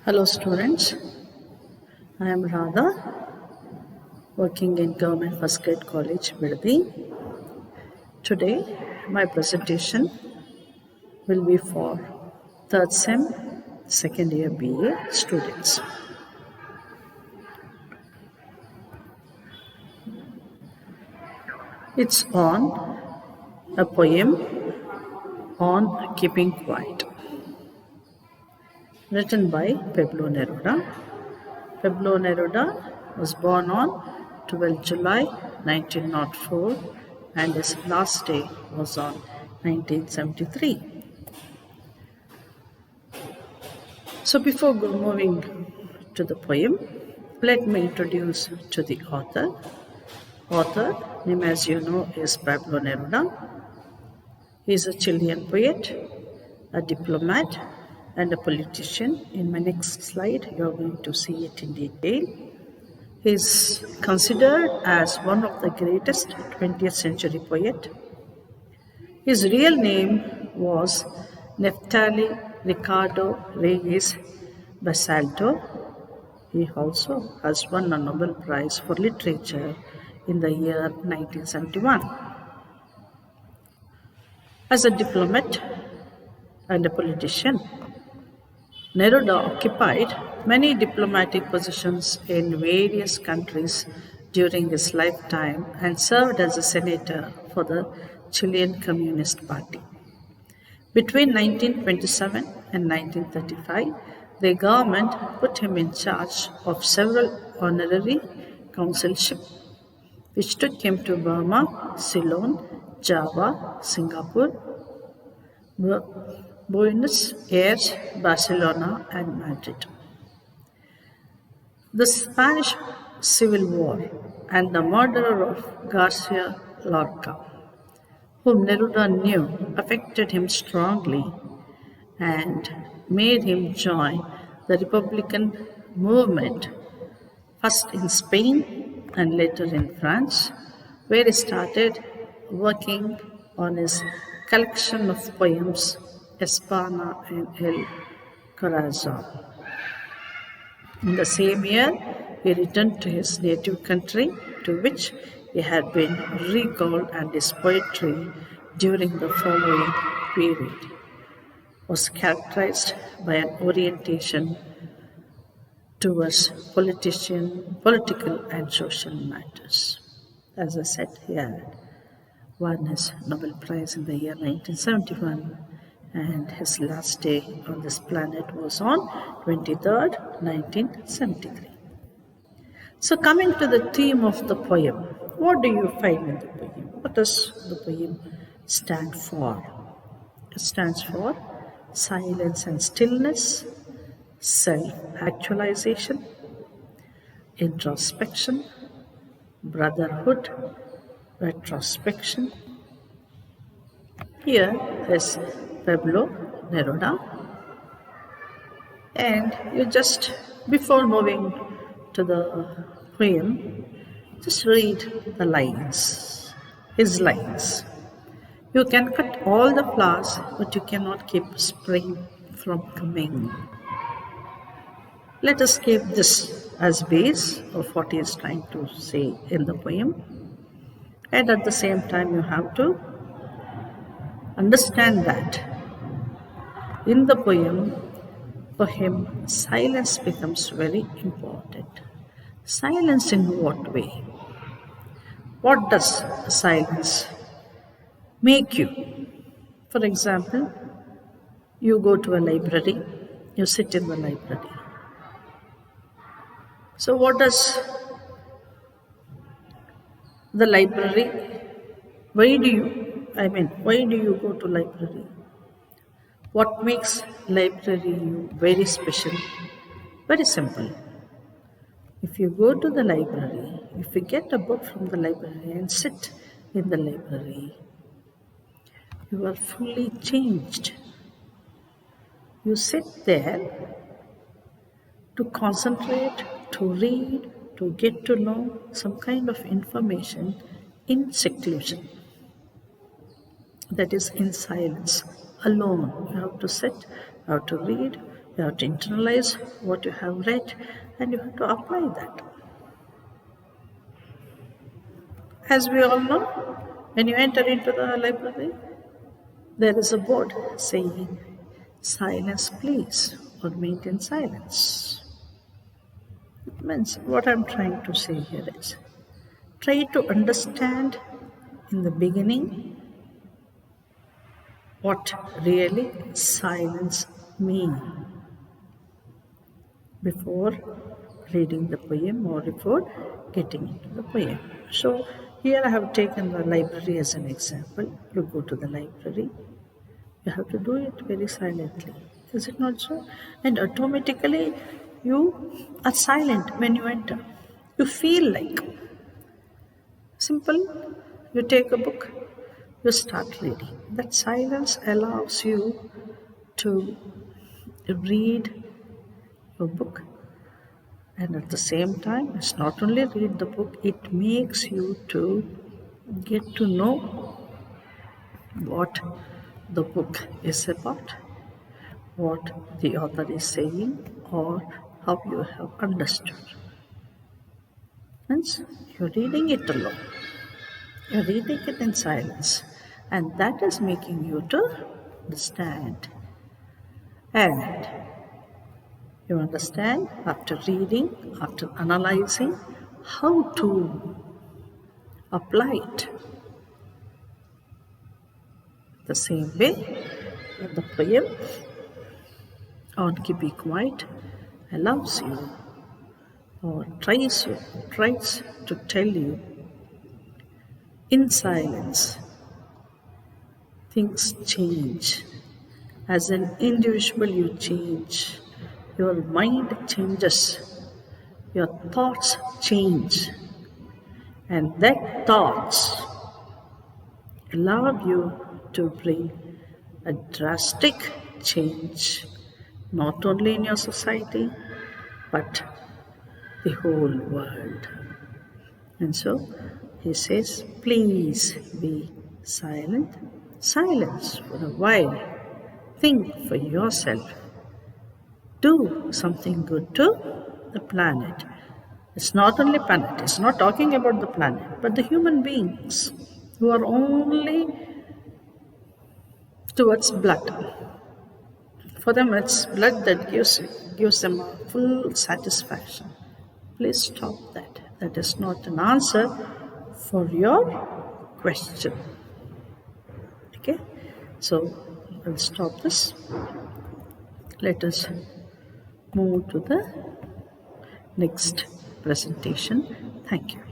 Hello students, I am Radha, working in Government First Grade College, Vidadi. Today, my presentation will be for 3rd Sem, second year BA students. It's on a poem on keeping quiet, written by Pablo Neruda. Pablo Neruda was born on 12 July 1904 and his last day was on 1973. So before moving to the poem, let me introduce to the author. Author, name as you know, is Pablo Neruda. He is a Chilean poet, a diplomat, and a politician. In my next slide, you are going to see it in detail. He is considered as one of the greatest 20th century poet. His real name was Neftali Ricardo Reyes Basalto. He also has won a Nobel Prize for Literature in the year 1971. As a diplomat and a politician, Neruda occupied many diplomatic positions in various countries during his lifetime and served as a senator for the Chilean Communist Party. Between 1927 and 1935, the government put him in charge of several honorary consulships, which took him to Burma, Ceylon, Java, Singapore, Buenos Aires, Barcelona, and Madrid. The Spanish Civil War and the murder of Garcia Lorca, whom Neruda knew, affected him strongly and made him join the Republican movement, first in Spain and later in France, where he started working on his collection of poems, Espana and El Corazon. In the same year, he returned to his native country, to which he had been recalled, and his poetry during the following period was characterized by an orientation towards political and social matters. As I said, he had won his Nobel Prize in the year 1971, and his last day on this planet was on 23rd, 1973. So coming to the theme of the poem, what do you find in the poem? What does the poem stand for? It stands for silence and stillness, self-actualization, introspection, brotherhood, retrospection. Here is Pablo Neruda, and you just, before moving to the poem, just read the lines, his lines. You can cut all the flowers, but you cannot keep spring from coming. Let us keep this as base of what he is trying to say in the poem. And at the same time, you have to understand that in the poem, for him, silence becomes very important. Silence in what way? What does silence make you? For example, you go to a library, you sit in the library. So what does the library, why do you go to library? What makes library very special? Very simple. If you go to the library, if you get a book from the library and sit in the library, you are fully changed. You sit there to concentrate, to read, to get to know some kind of information in seclusion. That is in silence, alone. You have to sit, you have to read, You have to internalize what you have read and you have to apply that. As we all know, when you enter into the library, there is a board saying, "Silence, please," or "Maintain silence." Means what I'm trying to say here is, try to understand in the beginning what really silence means before reading the poem or before getting into the poem. So here I have taken the library as an example. You go to the library, you have to do it very silently. Is it not so? And automatically you are silent when you enter. You feel like simple, you take a book, you start reading. That silence allows you to read your book, and at the same time, it's not only read the book, it makes you to get to know what the book is about, what the author is saying, or how you have understood. Hence, you're reading it alone. You're reading it in silence, and that is making you to understand. And you understand after reading, after analyzing, how to apply it. The same way, in the poem, "On Keep Be Quiet" allows you or tries to tell you, in silence, things change. As an individual, you change. Your mind changes. Your thoughts change. And that thoughts allow you to bring a drastic change, not only in your society, but the whole world. And so he says, please be silent. Silence for a while. Think for yourself. Do something good to the planet. It's not only planet, it's not talking about the planet, but the human beings who are only towards blood. For them, it's blood that gives them a full satisfaction. Please stop that. That is not an answer for your question. Okay? So, I'll stop this. Let us move to the next presentation. Thank you.